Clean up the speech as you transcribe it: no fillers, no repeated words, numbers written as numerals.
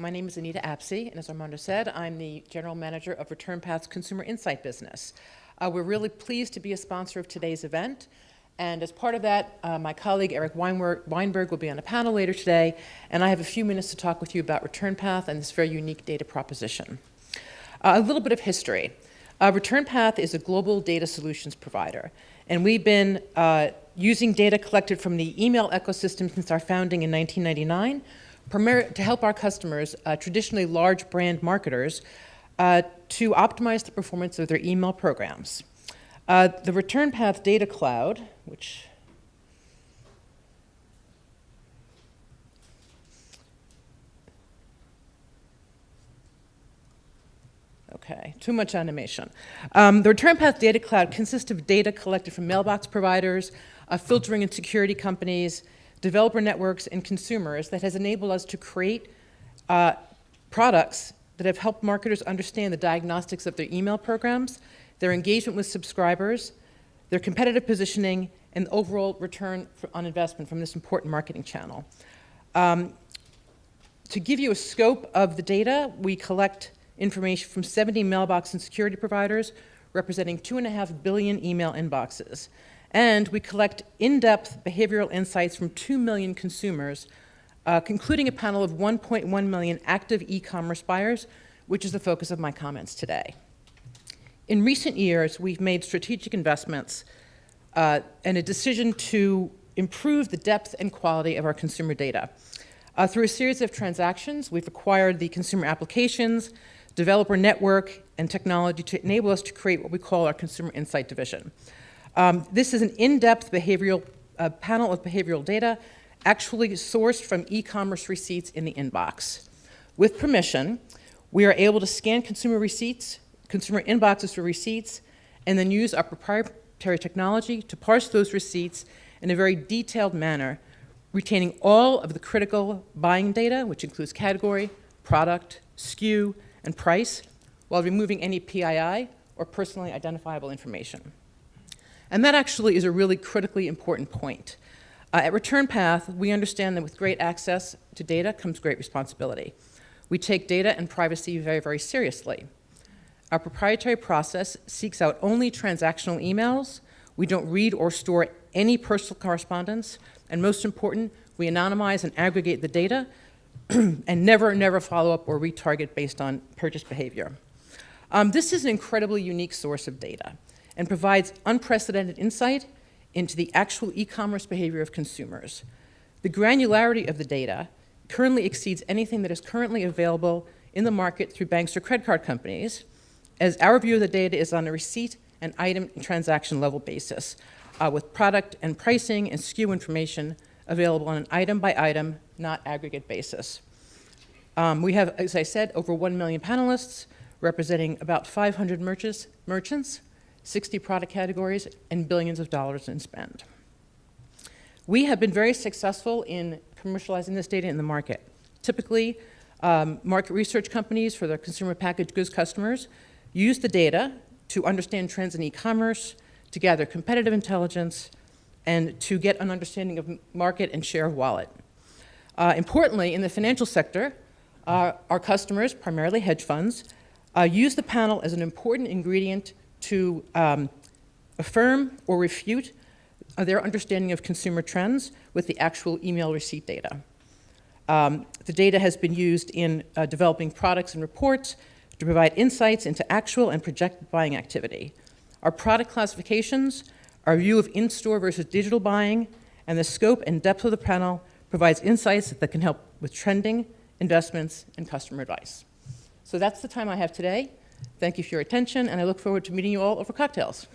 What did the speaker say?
My name is Anita Apsey, and as Armando said, I'm the General Manager of ReturnPath's Consumer Insight business. We're really pleased to be a sponsor of today's event, and as part of that, my colleague Eric Weinberg will be on a panel later today, and I have a few minutes to talk with you about ReturnPath and this very unique data proposition. A little bit of history. ReturnPath is a global data solutions provider, and we've been using data collected from the email ecosystem since our founding in 1999, primarily to help our customers, traditionally large brand marketers, to optimize the performance of their email programs. The ReturnPath Data Cloud, which okay, too much animation. The ReturnPath Data Cloud consists of data collected from mailbox providers, filtering and security companies, developer networks, and consumers that has enabled us to create products that have helped marketers understand the diagnostics of their email programs, their engagement with subscribers, their competitive positioning, and the overall return on investment from this important marketing channel. To give you a scope of the data, we collect information from 70 mailbox and security providers, representing 2.5 billion email inboxes. And we collect in-depth behavioral insights from 2 million consumers, concluding a panel of 1.1 million active e-commerce buyers, which is the focus of my comments today. In recent years, we've made strategic investments and a decision to improve the depth and quality of our consumer data. Through a series of transactions, we've acquired the consumer applications, developer network, and technology to enable us to create what we call our Consumer Insight division. This is an in-depth behavioral panel of behavioral data actually sourced from e-commerce receipts in the inbox. With permission, we are able to scan consumer inboxes for receipts, and then use our proprietary technology to parse those receipts in a very detailed manner, retaining all of the critical buying data, which includes category, product, SKU, and price, while removing any PII or personally identifiable information. And that actually is a really critically important point. At ReturnPath, we understand that with great access to data comes great responsibility. We take data and privacy very, very seriously. Our proprietary process seeks out only transactional emails. We don't read or store any personal correspondence. And most important, we anonymize and aggregate the data and never follow up or retarget based on purchase behavior. This is an incredibly unique source of data and provides unprecedented insight into the actual e-commerce behavior of consumers. The granularity of the data currently exceeds anything that is currently available in the market through banks or credit card companies, as our view of the data is on a receipt and item and transaction level basis, with product and pricing and SKU information available on an item-by-item, not aggregate basis. We have, as I said, over 1 million panelists, representing about 500 merchants, 60 product categories, and billions of dollars in spend. We have been very successful in commercializing this data in the market. Typically, market research companies for their consumer packaged goods customers use the data to understand trends in e-commerce, to gather competitive intelligence, and to get an understanding of market and share of wallet. Importantly, in the financial sector, our customers, primarily hedge funds, use the panel as an important ingredient to affirm or refute their understanding of consumer trends with the actual email receipt data. The data has been used in developing products and reports to provide insights into actual and projected buying activity. Our product classifications, our view of in-store versus digital buying, and the scope and depth of the panel provides insights that can help with trending, investments, and customer advice. So that's the time I have today. Thank you for your attention, and I look forward to meeting you all over cocktails.